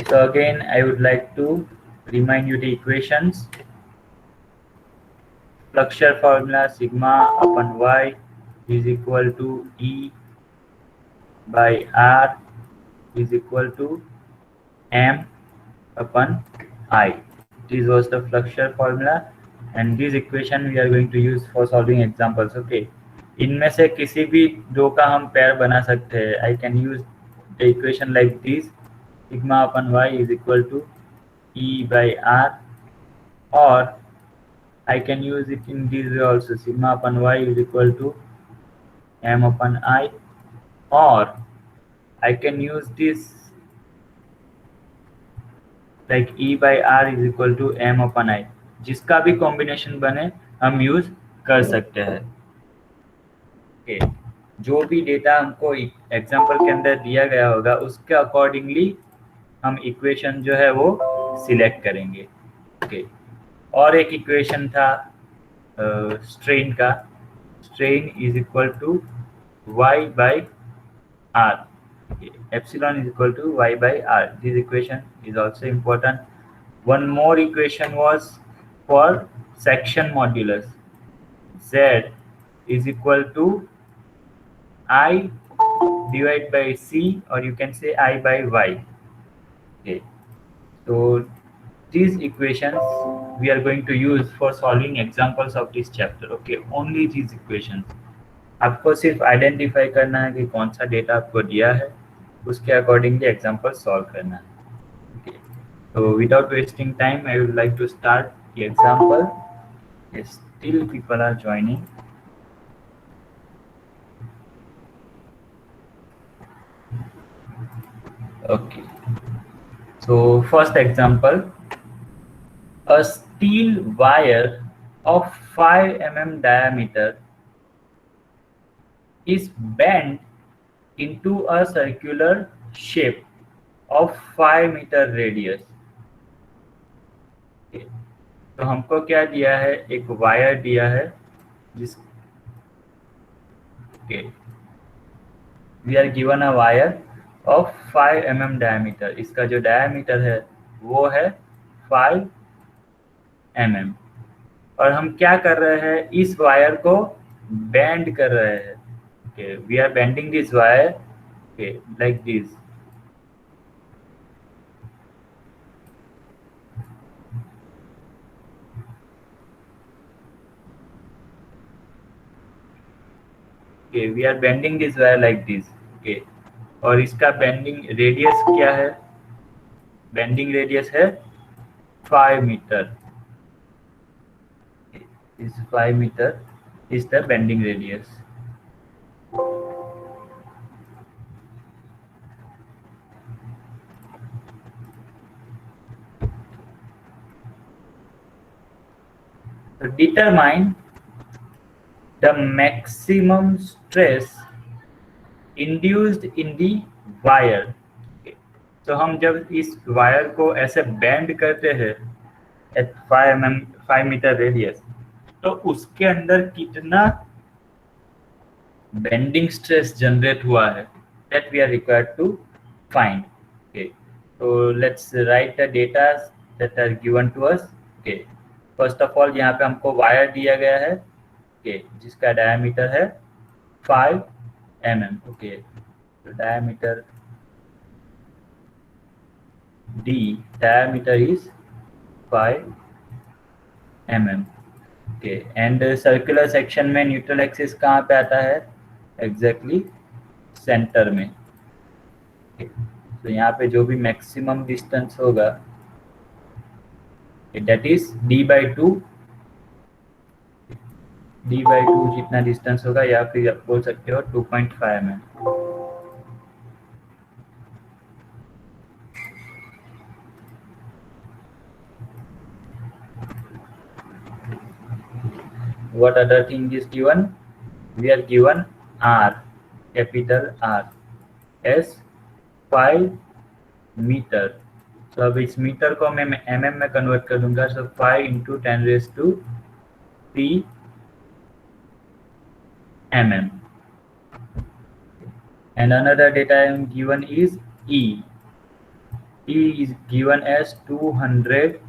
So again, I would like to remind you the equations. Fluxure formula sigma upon y is equal to E by R is equal to M upon I. This was the Fluxure formula and this equation we are going to use for solving examples. Okay. इनमें से किसी भी दो का हम pair बना सकते हैं. I can use the equation like this: sigma upon y is equal to E by R, or I can use it in this way also: sigma upon y is equal to M upon I, or I can use this like E by R is equal to M upon I. जिसका भी combination बने हम use कर सकते हैं. okay. जो भी data हमको एग्जांपल के अंदर दिया गया होगा उसके अकॉर्डिंगली हम इक्वेशन जो है वो सिलेक्ट करेंगे. ओके. और एक इक्वेशन था स्ट्रेन का. Strain is equal to y by r. Okay. Epsilon is equal to y by r. This equation is also important. One more equation was for section modulus. Z is equal to I divided by C, or you can say I by Y. Okay. So these equations we are going to use for solving examples of this chapter. Okay. Only these equations. आपको सिर्फ identify करना है कि कौन सा data आपको दिया है, उसके अकॉर्डिंगली एग्जाम्पल सॉल्व करना है. Okay. So without wasting time, I would like to start the example. Yes, still people are joining. Okay. So first example: a steel wire of 5 mm diameter is bent into a circular shape of 5 meter radius. Okay. तो हमको क्या दिया है? एक wire दिया है जिस we are given a wire of 5 mm diameter. इसका जो डायमीटर है वो है 5 mm. और हम क्या कर रहे हैं? इस वायर को बेंड कर रहे हैं. okay. We are bending this wire like this. We are bending this wire like this. Okay. और इसका बेंडिंग रेडियस क्या है? बेंडिंग रेडियस है 5 मीटर. इस 5 metre is the bending radius. So determine the maximum stress induced in the wire. तो हम जब इस वायर को ऐसे बेंड करते हैं at 5 मीटर रेडियस, तो उसके अंदर कितना बेंडिंग स्ट्रेस जनरेट हुआ है, that we are required to find. Okay. So let's write the data that are given to us. Okay. First of all, यहाँ पे हमको वायर दिया गया है जिसका डायमीटर है 5 mm. ओके. तो diameter D, diameter is 5 mm. Okay. And circular section में न्यूट्रल एक्सिस कहाँ पे आता है? एग्जैक्टली सेंटर में. तो यहाँ पे जो भी मैक्सिमम डिस्टेंस होगा that is d/2. d/2 जितना डिस्टेंस होगा, या फिर आप बोल सकते हो 2.5 mm. What other thing is given? We are given R, capital R, as 5 metre. तो अब इस मीटर को मैं mm में कन्वर्ट कर दूंगा. सो 5 × 10⁻³ mm. And another data I am given is E. E is given as 200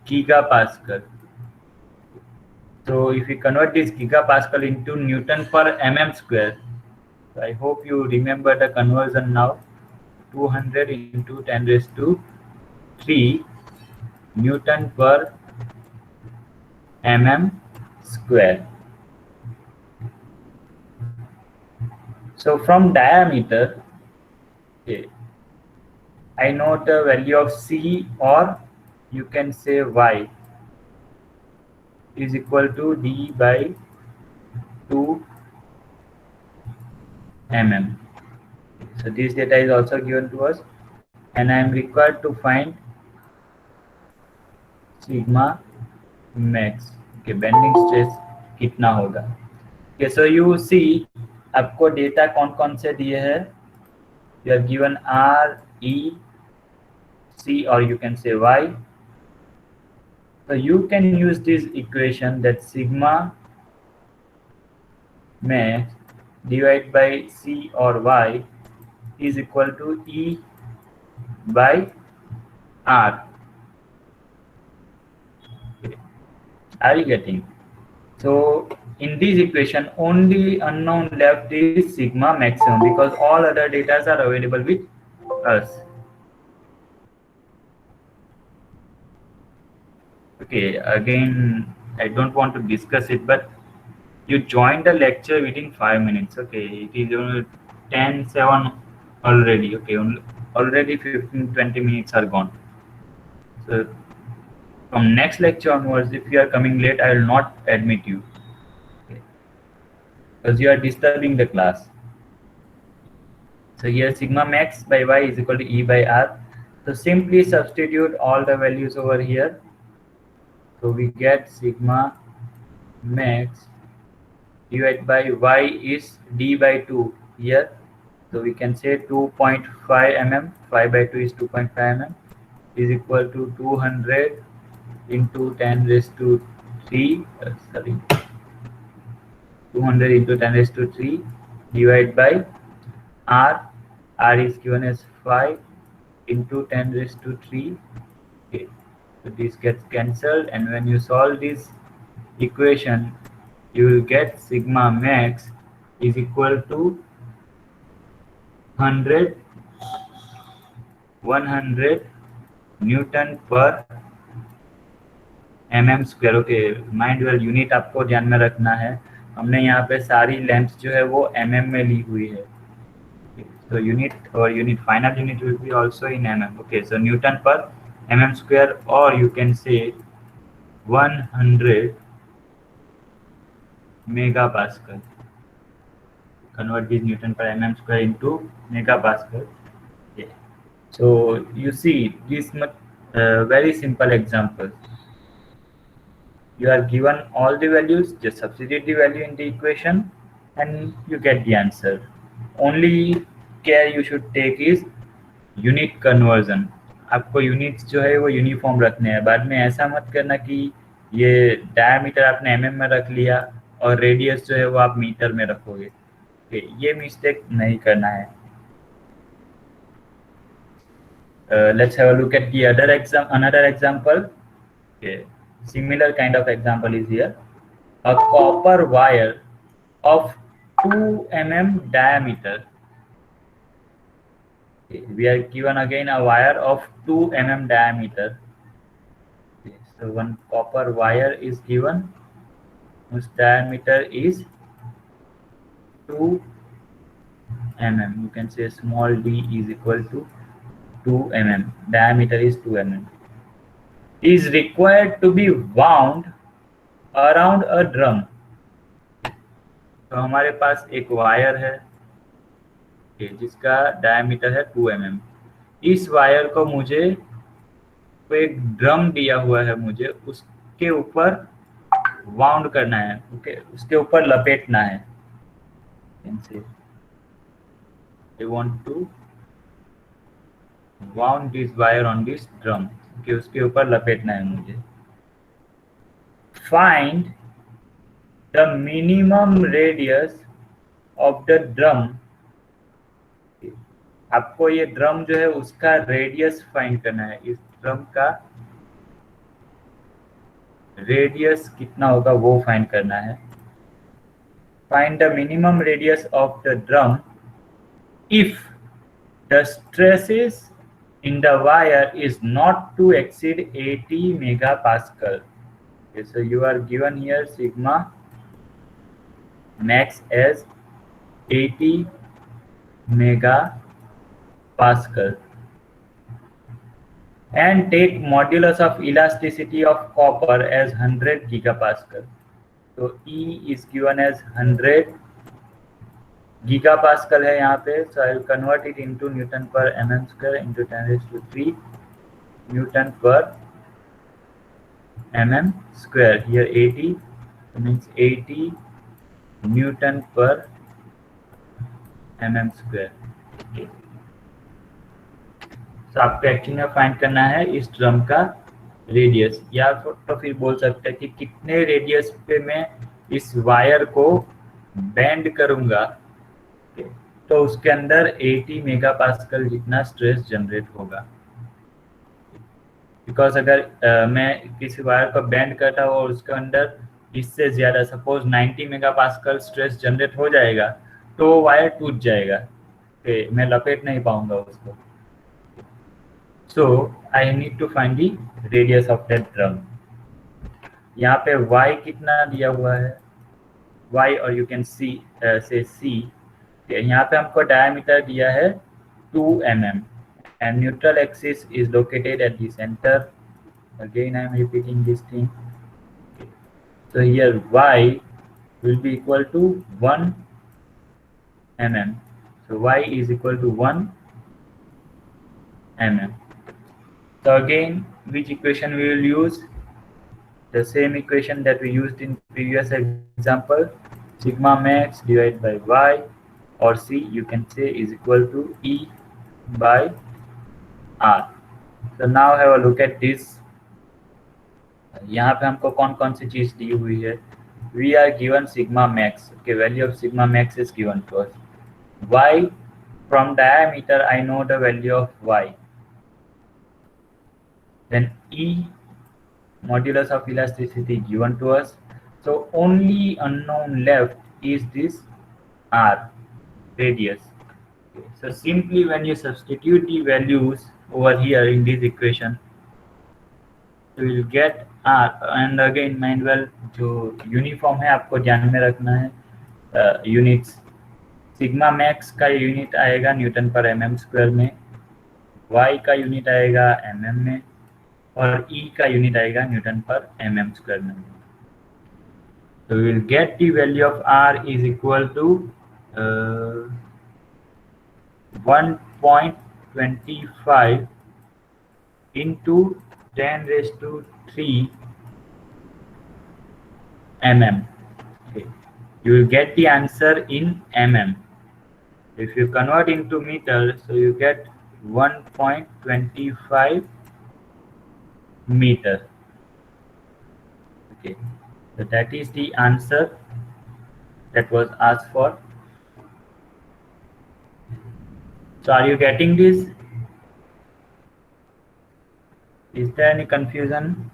gigapascal. So if we convert this gigapascal into Newton per mm square, so I hope you remember the conversion now. 200 into 10 raised to 3 Newton per mm square. So from diameter, okay, I know the value of C, or you can say Y is equal to D by 2 mm. So this data is also given to us, and I am required to find sigma max. Okay, bending stress कितना होगा. Okay, so you see आपको data कौन कौन से दिए हैं. You are given R, E, C, or you can say Y. So you can use this equation that sigma max divided by C or Y is equal to E by R. Are you getting? So in this equation, only unknown left is sigma maximum, because all other data are available with us. Okay, again, I don't want to discuss it, but you joined the lecture within 5 minutes. Okay, it is only 10:07 already. Okay, already 15-20 minutes are gone. So from next lecture onwards, if you are coming late, I will not admit you, okay, because you are disturbing the class. So here sigma max by Y is equal to E by R. So simply substitute all the values over here. So we get sigma max divided by Y is D by 2 here. So we can say 2.5 mm, 5 by 2 is 2.5 mm, is equal to 200 into 10 raised to 3, 200 into 10 raised to 3 divided by R. R is given as 5 into 10 raised to 3. Okay. So this gets cancelled, and when you solve this equation, you will get sigma max is equal to 100 Newton per mm square. Okay, mind well unit आपको ध्यान में रखना है. हमने यहाँ पे सारी length जो है वो mm में ली हुई है. So unit or unit final unit will be also in mm. Okay, so Newton per mm square, or you can say 100 megapascal. Convert this Newton per mm square into megapascal. Yeah. So you see this very simple example. You are given all the values, just substitute the value in the equation, and you get the answer. Only care you should take is unit conversion. आपको units जो है वो uniform रखने हैं. बाद में ऐसा मत करना कि ये डायमीटर आपने mm में रख लिया और रेडियस जो है वो आप मीटर में रखोगे. ये मिस्टेक नहीं करना है. Let's have a look at the another example. Okay, similar kind of example is here. A copper wire of 2 mm diameter. Okay, we are given again a wire of 2 mm diameter. Okay, so one copper wire is given whose diameter is 2 mm. You can say small d is equal to 2 mm. Diameter is 2 mm. Is required to be wound around a drum. तो हमारे पास एक wire है जिसका diameter है 2 mm. इस wire को मुझे एक ड्रम दिया हुआ है, मुझे उसके ऊपर वाउंड करना है. ओके, उसके ऊपर लपेटना है. I want to wound this wire on this drum. Okay, उसके ऊपर लपेटना है मुझे. Find the minimum radius of the drum आपको ये ड्रम जो है उसका रेडियस फाइंड करना है। इस ड्रम का रेडियस कितना होगा वो फाइंड करना है। Find the minimum radius of the drum if the stresses in the wire is not to exceed 80 megapascal. Okay, so you are given here sigma max as 80 megapascal and take modulus of elasticity of copper as 100 gigapascal. So E is given as 100 gigapascal है यहाँ पे, so I will convert it into Newton per mm square into 10⁻³ Newton per mm square. Here 80 means 80 Newton per mm square. Okay. तो आपको actually में find करना है इस drum का रेडियस, या तो फिर बोल सकते हैं कि कितने रेडियस पे मैं इस वायर को बेंड करूंगा तो उसके अंदर 80 मेगापास्कल जितना स्ट्रेस जनरेट होगा। बिकॉज अगर मैं किसी वायर को बेंड करता हूँ और उसके अंदर इससे ज़्यादा सपोज 90 मेगापास्कल स्ट्रेस जनरेट हो जाएगा तो वो वायर टूट जाएगा, मैं लपेट नहीं पाऊंगा उसको। So I need to find the radius of that drum. यहाँ पे y कितना दिया हुआ है, y और यू कैन सी से c। यहाँ पे हमको डायमीटर दिया है 2 mm and neutral axis is located at the center. Again I am repeating this thing. So here y will be equal to 1 mm. So y is equal to 1 mm. So again, which equation we will use? The same equation that we used in previous example, sigma max divided by y, or c you can say is equal to E by R. So now have a look at this. यहाँ पे हमको कौन कौन सी चीज दी हुई है। We are given sigma max. Okay, value of sigma max is given to us. Y from diameter I know the value of y. Then E modulus of elasticity given to us. So only unknown left is this R, radius. Okay. So simply when you substitute the values over here in this equation, you will get R. And again mind well, जो uniform है आपको ध्यान में रखना है units. Sigma max का unit आएगा Newton पर mm स्क्वायर में, y का यूनिट आएगा mm में, और E का यूनिट आएगा न्यूटन पर mm स्क्वायर में। So we will get the value of R is equal to 1.25 into 10⁻³ mm. Okay. You will get the answer in mm. If you convert into meter, so you get 1.25 meter. Okay, so that is the answer that was asked for. So are you getting this? Is there any confusion?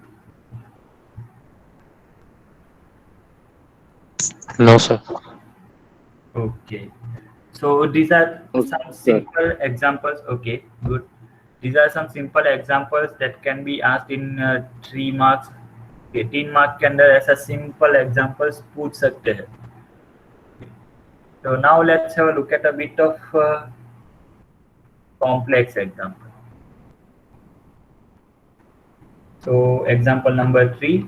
No, sir. Okay, so these are some simple examples. Okay, good. These are some simple examples that can be asked in 3 marks. 18 mark के अंदर ऐसा simple examples पूछ सकते हैं। So now let's have a look at a bit of complex example. So example number 3,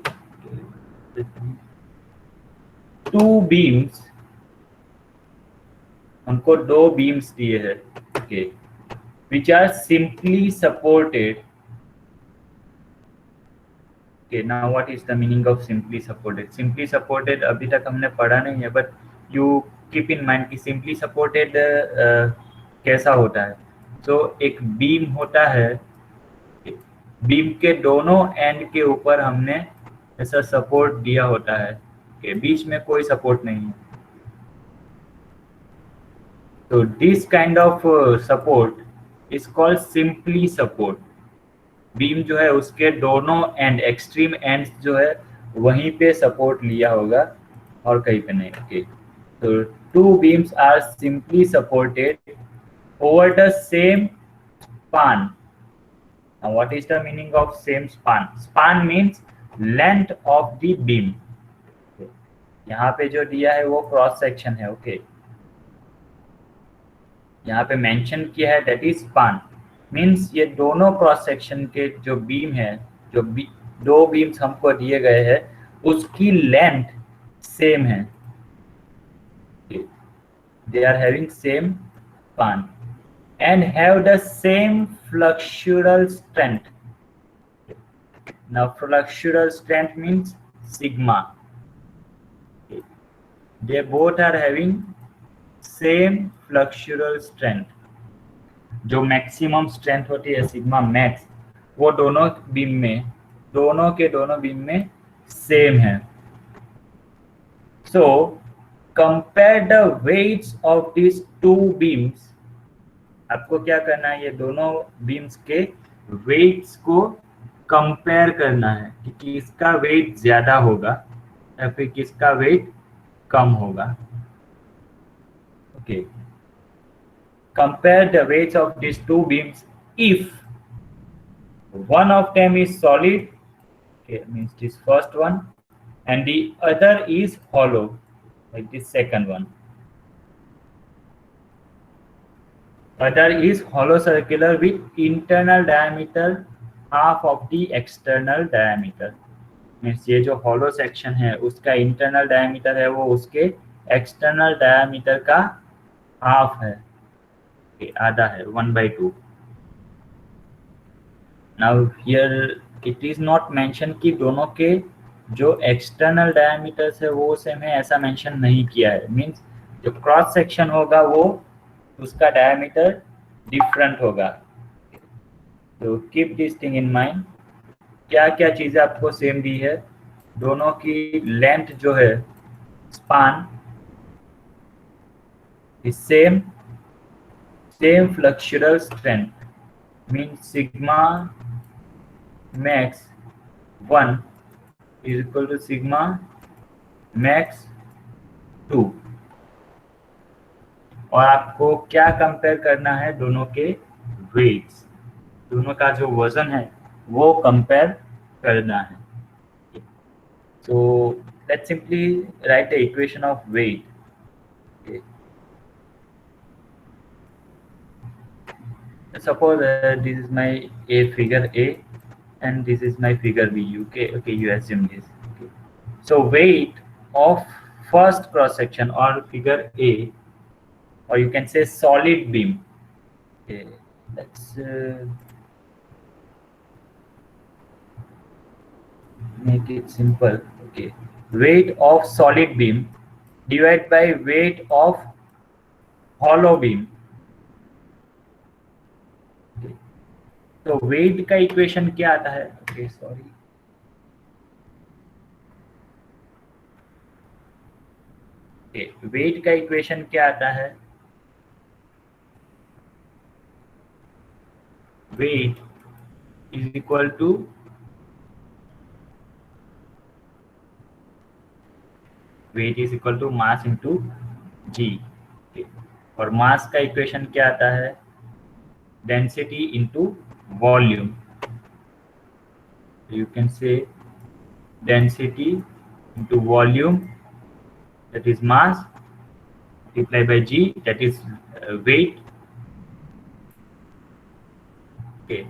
2 beams, हमको 2 beams दिए हैं, okay, which are simply supported. Okay, now what is the meaning of simply supported? Simply supported अभी तक हमने पढ़ा नहीं है, but you keep in mind कि simply supported कैसा होता है। तो एक बीम होता है, बीम के दोनों एंड के ऊपर हमने ऐसा सपोर्ट दिया होता है, okay, बीच में कोई सपोर्ट नहीं है। So this kind of support is called simply support. Beam जो है उसके दोनों एंड एक्सट्रीम एंड्स जो है वहीं पे सपोर्ट लिया होगा और कहीं पे नहीं. ओके, तो two beams are simply supported over the same span. Now what is the meaning of same span? Span means length of the beam. यहाँ पे जो दिया है वो क्रॉस सेक्शन है. ओके, यहाँ पे मेंशन किया है दैट इज स्पान. मीन्स ये दोनों क्रॉस सेक्शन के जो बीम है, जो दो बीम्स हमको दिए गए हैं उसकी लेंथ सेम है. They are having same span and have the same flexural strength. Now flexural strength means sigma. They both are having same flexural strength. जो मैक्सिमम स्ट्रेंथ होती है सिग्मा मैक्स, वो दोनों बीम में, दोनों के दोनों बीम में सेम है. So compare the weights of these two beams. आपको क्या करना है, ये दोनों बीम्स के वेट्स को कंपेयर करना है कि किसका वेट ज्यादा होगा या फिर किसका वेट कम होगा. Okay, compare the weights of this two beams if one of them is solid, okay, means this first one, and the other is hollow, like this second one. Other is hollow circular with internal diameter half of the external diameter. Means ये जो hollow section है उसका internal diameter है वो उसके external diameter का half है, आधा है, 1/2. Now here it is not mentioned कि दोनों के जो external diameters है वो सेम है, ऐसा मेंशन नहीं किया है. मीन्स जो क्रॉस सेक्शन होगा वो उसका डायमीटर डिफरेंट होगा. तो keep this thing in mind. क्या क्या चीजें आपको सेम दी है, दोनों की लेंथ जो है span is same, same flexural strength mean sigma max 1 is equal to sigma max 2. और आपको क्या कंपेयर करना है, दोनों के वेट्स, दोनों का जो वजन है वो कंपेयर करना है. So let's simply write the equation of weight. Suppose this is my figure A and this is my figure B. Okay, you assume this. Okay. So weight of first cross section or figure A, or you can say solid beam. Okay, let's make it simple. Okay, weight of solid beam divided by weight of hollow beam. Okay. तो wait का equation क्या आता है? Okay, sorry, wait का equation क्या आता है? weight is equal to mass into g. okay. और मास का इक्वेशन क्या आता है? Density into volume. You can say density into volume, that is mass, multiplied by g, that is weight. Okay.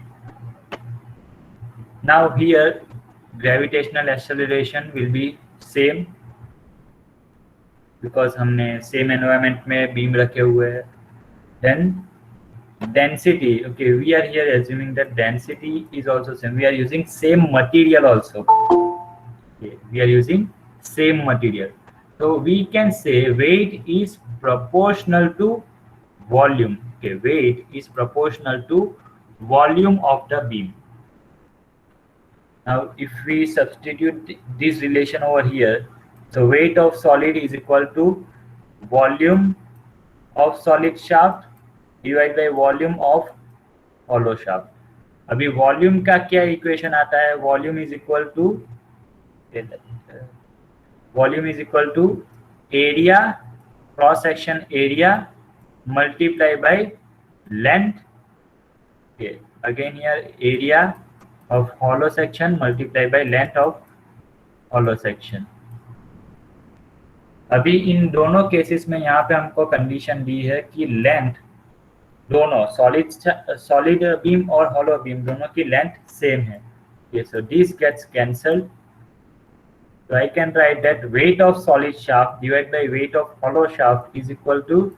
Now here gravitational acceleration will be same because हमने same environment में beam रखे हुए हैं. Then density, okay, we are here assuming that density is also same. We are using same material also. Okay, we are using same material. So we can say weight is proportional to volume. Okay, weight is proportional to volume of the beam. Now if we substitute this relation over here, so weight of solid is equal to volume of solid shaft divide by volume of hollow shaft. अभी volume का क्या equation आता है, volume is equal to area, cross section area multiply by length, again here area of hollow section multiply by length of hollow section. अभी इन दोनों cases में यहाँ पे हमको कंडीशन दी है कि लेंथ दोनों सॉलिड बीम और हॉलो बीम दोनों की लेंथ सेम है। so this gets cancelled, so I can write that weight of solid shaft divided by weight of hollow shaft is equal to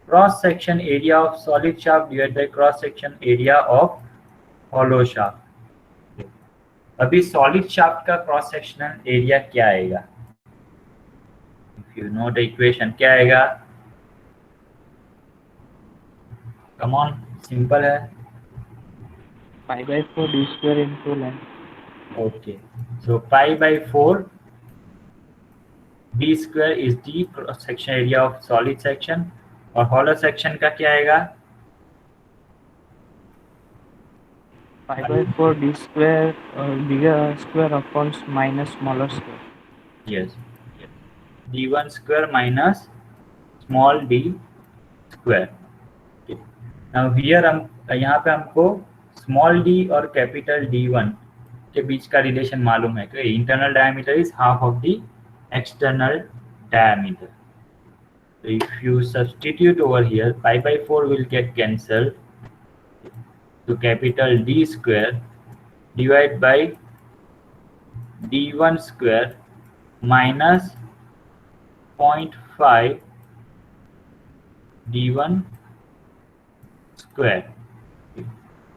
cross section area of solid shaft divided by cross section area of hollow shaft। अभी solid shaft का cross sectional area क्या आएगा, if you know the equation क्या आएगा, come on, simple है, pi by 4 D square into length. Okay, so pi by 4 D square is D cross section area of solid section, और hollow section का क्या आएगा, pi by 4 D square bigger square upon minus smaller square. Yes, d1 square minus small D square. Now here हम यहाँ पे हमको small d और capital D1 के बीच का रिलेशन मालूम है कि internal diameter is half of the external diameter. So if you substitute over here, pi by 4 will get cancelled, to capital D square divided by D1 square minus 0.5 D1 square.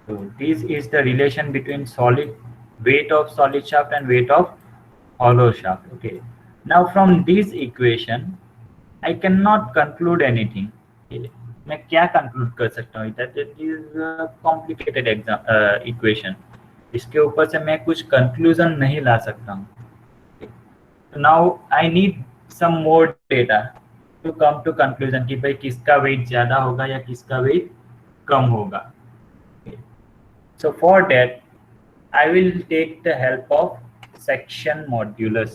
So this is the relation between weight of solid shaft and weight of hollow shaft. Okay. Now from this equation I cannot conclude anything. मैं क्या conclude कर सकता हूँ, that it is a complicated equation. इसके ऊपर से मैं कुछ conclusion नहीं ला सकता हूँ. So now I need some more data to come to conclusion कि भाई किसका weight ज़्यादा होगा या किसका weight कम होगा. So for that I will take the help of section modulus.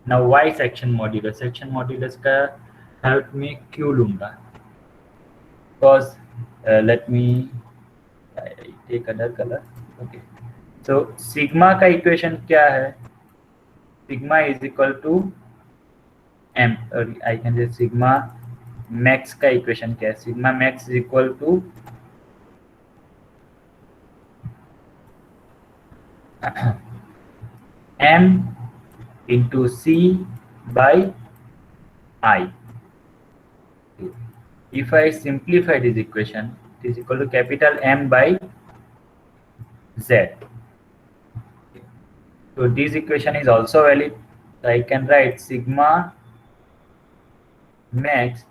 Now why section modulus? Section modulus का help में क्यों लूँगा? Because let me take another color. Okay. So sigma का equation क्या है? Sigma is equal to m, or I can say sigma max का equation क्या है? Sigma max is equal to m into C by I. If I simplify this equation, it is equal to capital M by Z. So this equation is also valid. So I can write sigma max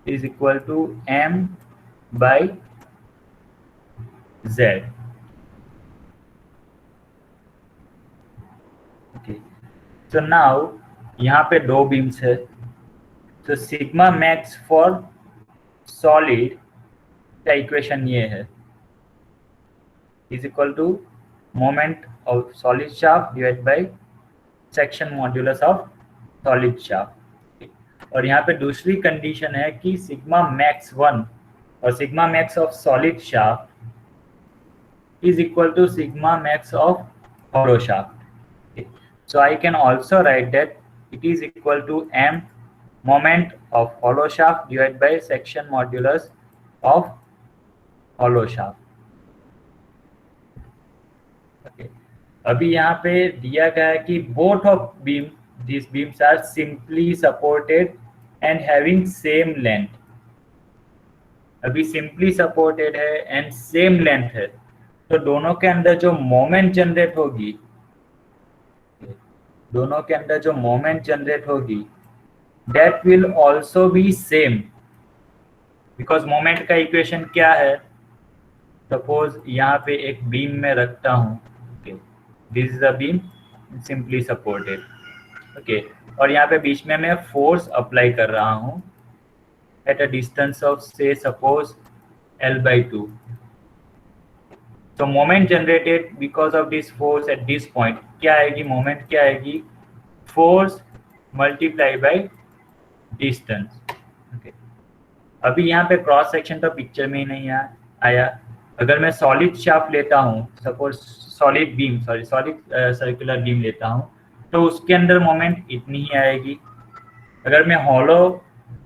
is equal to M by Z. Okay. So now यहाँ पे दो beams है, तो sigma max for solid का equation ये है, is equal to moment of solid shaft divide by section modulus of solid shaft. और यहाँ पे दूसरी कंडीशन है कि सिग्मा मैक्स 1 और sigma max of solid shaft is equal to sigma max of hollow shaft. So I can also write that it is equal to m moment of hollow shaft divided by section modulus of hollow shaft. Okay. अभी यहाँ पे दिया गया है कि both of these beams are simply supported and having same length. अभी simply supported है and same length है, तो दोनों के अंदर जो मोमेंट जनरेट होगी, दोनों के अंदर जो मोमेंट जनरेट होगी that will also be same, because moment का इक्वेशन क्या है, सपोज यहाँ पे एक बीम में रखता हूँ, this is a beam simply supported, okay, और यहाँ पे बीच में मैं फोर्स अप्लाई कर रहा हूँ at a distance of say suppose L/2. So moment generated because of this force at this point क्या आएगी, moment क्या आएगी, force multiplied by distance. Okay. अभी यहाँ पे क्रॉस सेक्शन तो पिक्चर में ही नहीं आया. अगर मैं सॉलिड शाफ्ट लेता हूँ, सपोज सॉलिड सर्कुलर बीम लेता हूँ, तो उसके अंदर मोमेंट इतनी ही आएगी. अगर मैं हॉलो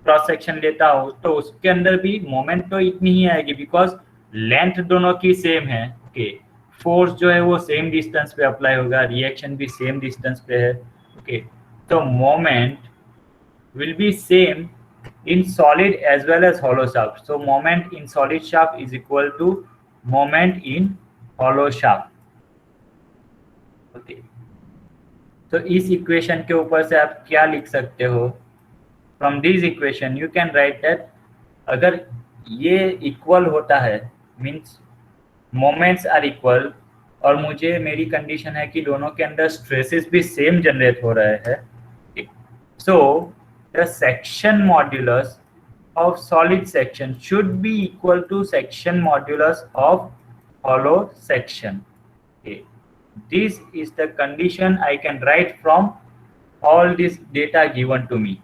क्रॉस सेक्शन लेता हूँ तो उसके अंदर भी मोमेंट तो इतनी ही आएगी बिकॉज लेंथ दोनों की सेम है. ओके, फोर्स जो है वो सेम डिस्टेंस पे अप्लाई होगा, रिएक्शन भी सेम डिस्टेंस पे है. ओके, तो moment will be same in solid as well as hollow shaft. So moment in solid shaft is equal to moment in hollow shaft. Okay. तो इस equation के ऊपर से आप क्या लिख सकते हो? From this equation you can write that अगर ये इक्वल होता है मीन्स मोमेंट्स आर इक्वल और मुझे मेरी कंडीशन है कि दोनों के अंदर स्ट्रेसेस भी सेम जनरेट हो रहे हैं. So the section modulus of solid section should be equal to section modulus of hollow section. Okay. This is the condition I can write from all this data given to me.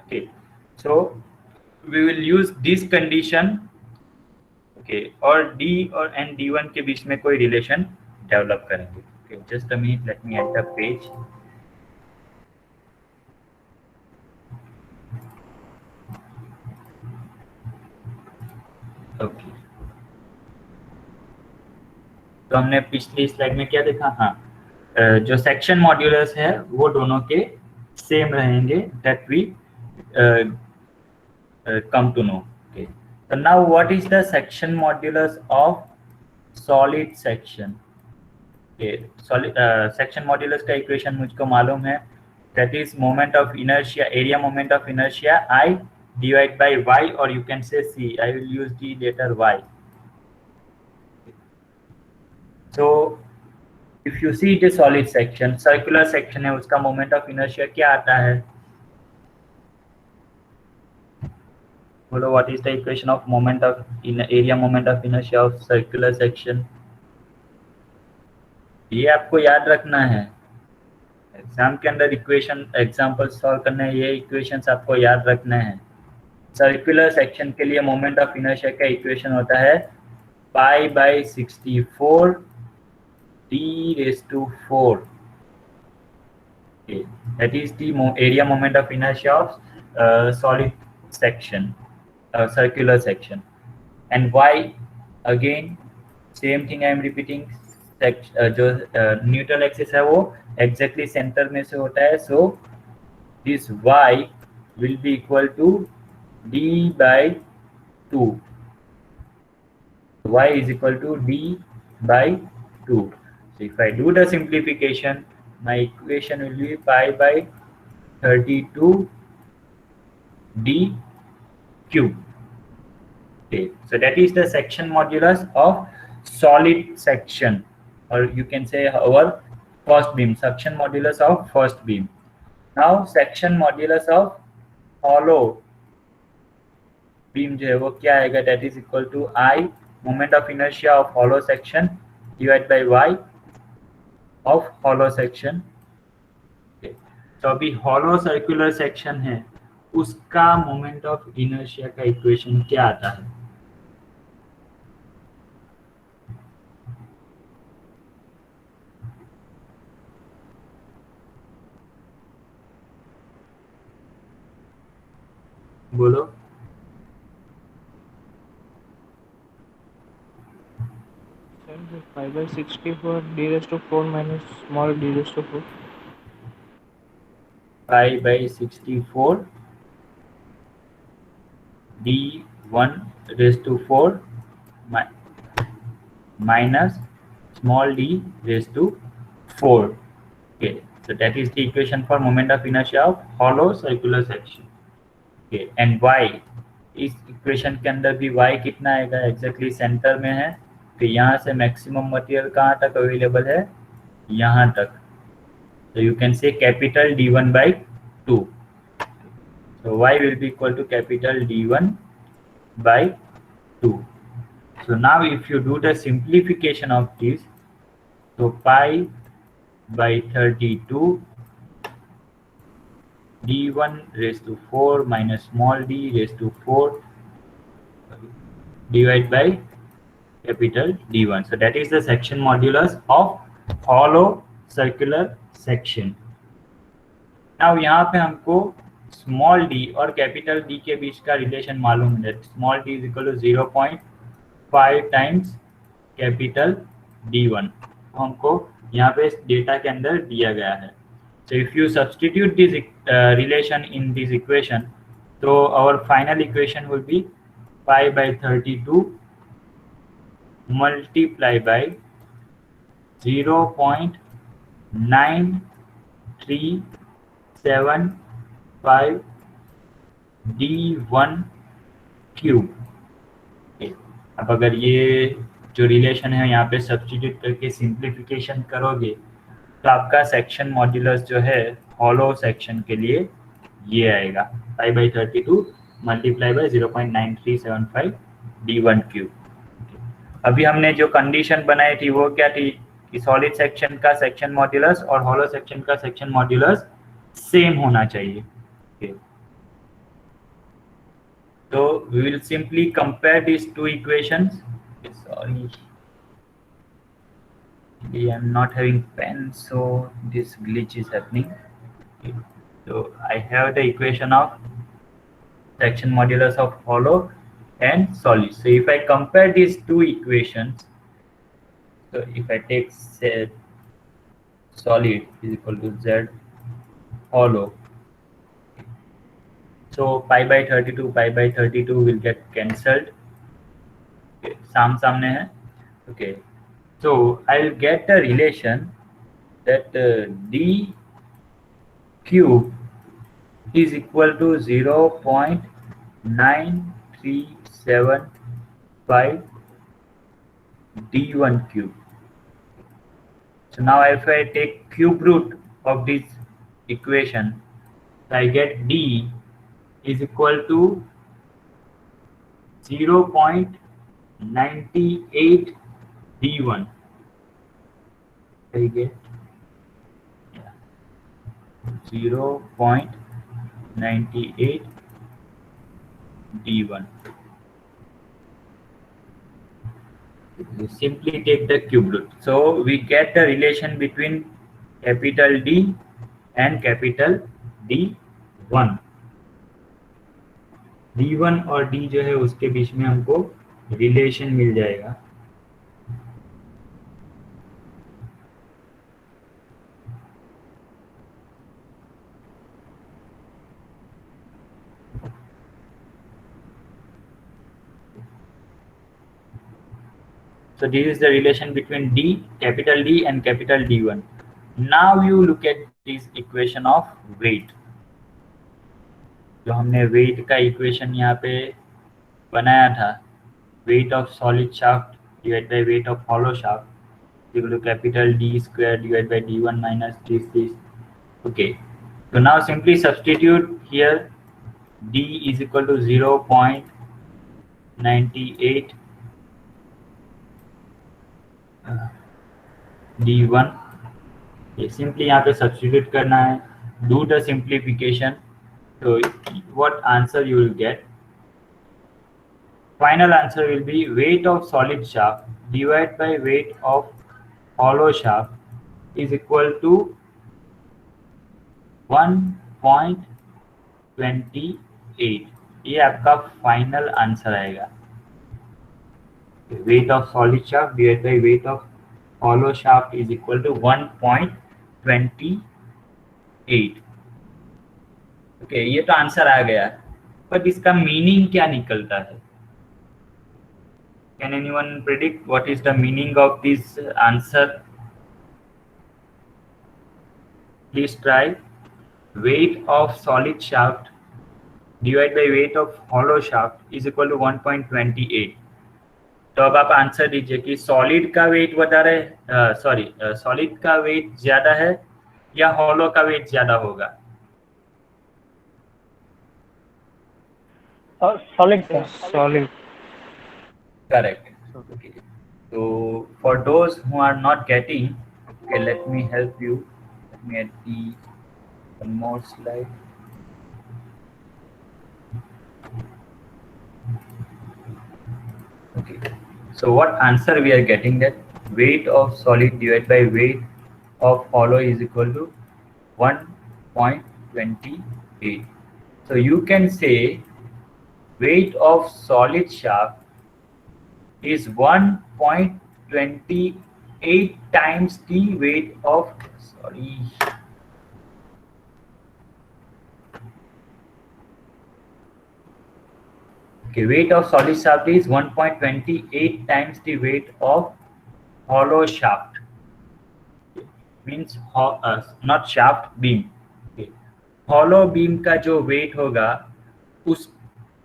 Okay, so we will use this condition. Okay, और D और D1 के बीच में कोई relation develop करेंगे. Okay, just a minute, let me add the page. Okay. तो हमने पिछली slide में क्या देखा? हाँ, जो सेक्शन मॉड्यूलस है वो दोनों के सेम रहेंगे. That we come to know. Okay, so now what is the section modulus of solid section? Okay, solid section modulus का इक्वेशन मुझको मालूम है. That is moment of inertia, area moment of inertia I divided by y, or you can say c. I will use the letter y. So if you see the solid section, circular section है, उसका moment of inertia क्या आता है? बोलो, what is the equation of moment of area moment of inertia of circular section? ये आपको याद रखना है. एग्जाम के अंदर इक्वेशन एग्जाम्पल सॉल्व करना है, ये इक्वेशंस आपको याद रखना है. सर्कुलर सेक्शन के लिए मोमेंट ऑफ इनर्शिया का इक्वेशन होता है pi by 64 d⁴. That is the area moment of inertia of solid section, circular section. And y again same thing I am repeating. जो न्यूट्रल एक्सिस है वो exactly centre में से होता है. So this y will be equal to d/2. Y is equal to d/2. So if I do the simplification, my equation will be pi by 32 d cube. Okay, so that is the section modulus of solid section, or you can say our first beam, section modulus of first beam. Now section modulus of hollow beam जो है वो क्या आएगा? That is equal to I moment of inertia of hollow section divided by y of hollow section. Okay. तो अभी hollow circular section है, उसका moment of inertia का इक्वेशन क्या आता है? बोलो. Sir, 5/64 d⁴ minus small d⁴. pi by 64 d⁴ minus small d⁴. Okay, so that is the equation for moment of inertia of hollow circular section. Okay, and y, इस equation के अंदर भी y कितना आएगा? एग्जैक्टली सेंटर में है. तो यहाँ से मैक्सिमम मटेरियल कहाँ तक अवेलेबल है? यहाँ तक. So you can say capital D1/2. So y will be equal to capital D1 by 2. So now if you do the simplification of this, so pi by 32 d1 raised to 4 minus small d raised to 4 divided by capital D1. So that is the section modulus of hollow circular section. Now यहाँ पे हमको small d और capital D के बीच का relation मालूम है. Small d is equal to 0.5 times capital D1 हमको यहाँ पे डेटा के अंदर दिया गया है. So if you substitute this relation in this equation, so our final equation will be pi by 32 multiply by 0.9375 d1 cube. अब अगर ये जो रिलेशन है यहाँ पे सब्स्टिट्यूट करके सिंप्लीफिकेशन करोगे तो आपका सेक्शन मॉड्यूलस जो है हॉलो सेक्शन के लिए ये आएगा pi by 32 multiply by 0.9375 d1 cube. अभी हमने जो कंडीशन बनाई थी वो क्या थी कि सॉलिड सेक्शन का सेक्शन मॉड्यूलस और हॉलो सेक्शन का सेक्शन मॉड्यूलस सेम होना चाहिए. तो we will simply compare this two equations. Sorry, I am not having pen, so this glitch is happening. So I have the equation of section modulus of hollow and solid. So if I compare these two equations, so if I take say solid is equal to z hollow, so pi by 32 will get cancelled. Okay, सामने है. Okay, so I'll get the relation that d cube is equal to 0.9375 d1 cube. So now if I take cube root of this equation, I get d is equal to 0.98 d1. I get 0.98 d1. You simply take the cube root. So we get the relation between capital D and capital D1. D1 और D जो है उसके बीच में हमको relation मिल जाएगा. So this is the relation between D, capital D and capital D1. Now you look at this equation of weight. जो हमने weight का equation यहाँ पे बनाया था, weight of solid shaft divided by weight of hollow shaft equal to capital D square divided by D1 minus this. Okay. So now simply substitute here. D is equal to 0.98 D1. ये simply यहाँ पे substitute करना है. Do the simplification. So what answer you will get? Final answer will be weight of solid shaft divided by weight of hollow shaft is equal to 1.28. ये आपका final answer आएगा. Weight of solid shaft divided by weight of hollow shaft is equal to 1.28. Okay, ये तो answer आ गया, पर इसका meaning क्या निकलता है? Can anyone predict what is the meaning of this answer? Please try. Weight of solid shaft divided by weight of hollow shaft is equal to 1.28. तो अब आप आंसर दीजिए कि सॉलिड का वेट सॉलिड का वेट ज्यादा है या हॉलो का वेट ज्यादा होगा. Solid, sir. Solid. Correct. Solid. Okay. So for those who are not getting, okay, let me help you. Let me add the one more slide. Okay. So what answer we are getting, that weight of solid divided by weight of hollow is equal to 1.28. So you can say weight of solid shaft is 1.28 times the weight of, sorry, okay, weight of solid shaft is 1.28 times the weight of hollow shaft. Means not shaft, beam. Okay. hollow beam का जो wait होगा उस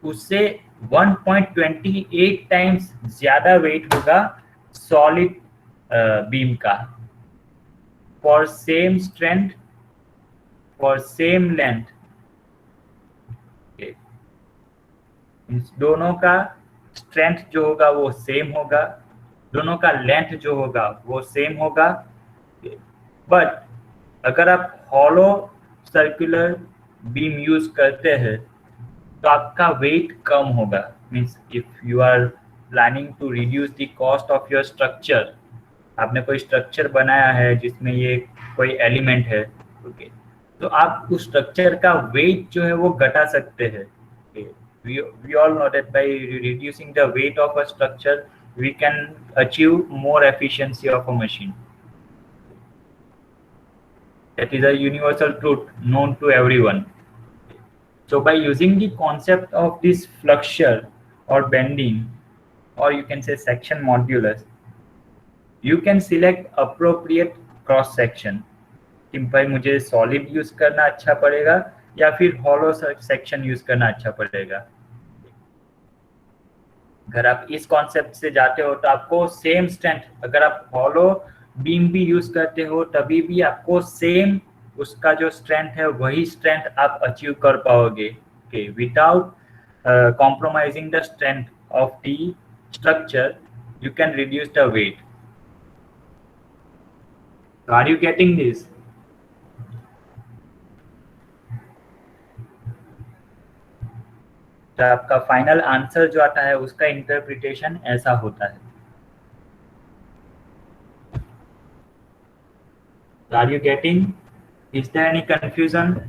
उससे 1.28 times ज्यादा wait होगा solid beam का, for same strength, for same length. दोनों का स्ट्रेंथ जो होगा वो सेम होगा, दोनों का लेंथ जो होगा वो सेम होगा। बट अगर आप हॉलो सर्कुलर बीम यूज करते हैं तो आपका वेट कम होगा। Means if you are planning to reduce the cost of your structure, आपने कोई स्ट्रक्चर बनाया है जिसमें ये कोई एलिमेंट है, ओके, तो आप उस स्ट्रक्चर का वेट जो है वो घटा सकते हैं। we all know that by reducing the weight of a structure we can achieve more efficiency of a machine. That is a universal truth known to everyone. So by using the concept of this flexure or bending, or you can say section modulus, you can select appropriate cross section कि भाई मुझे solid use करना अच्छा पड़ेगा या फिर hollow section use करना अच्छा पड़ेगा। अगर आप इस कॉन्सेप्ट से जाते हो तो आपको सेम स्ट्रेंथ, अगर आप हॉलो बीम भी यूज करते हो तभी भी आपको सेम उसका जो स्ट्रेंथ है वही स्ट्रेंथ आप अचीव कर पाओगे, okay, without compromising the strength of the structure. You can reduce the weight. So are you getting this? तो आपका फाइनल आंसर जो आता है उसका इंटरप्रिटेशन ऐसा होता है। Are you getting? Is there any confusion?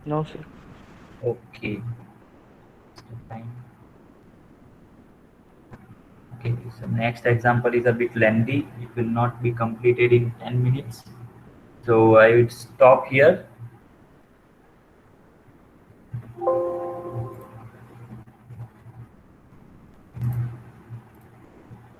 No, sir. Okay. Fine. Okay, so next example is a bit lengthy. It will not be completed in 10 minutes. So I will stop here.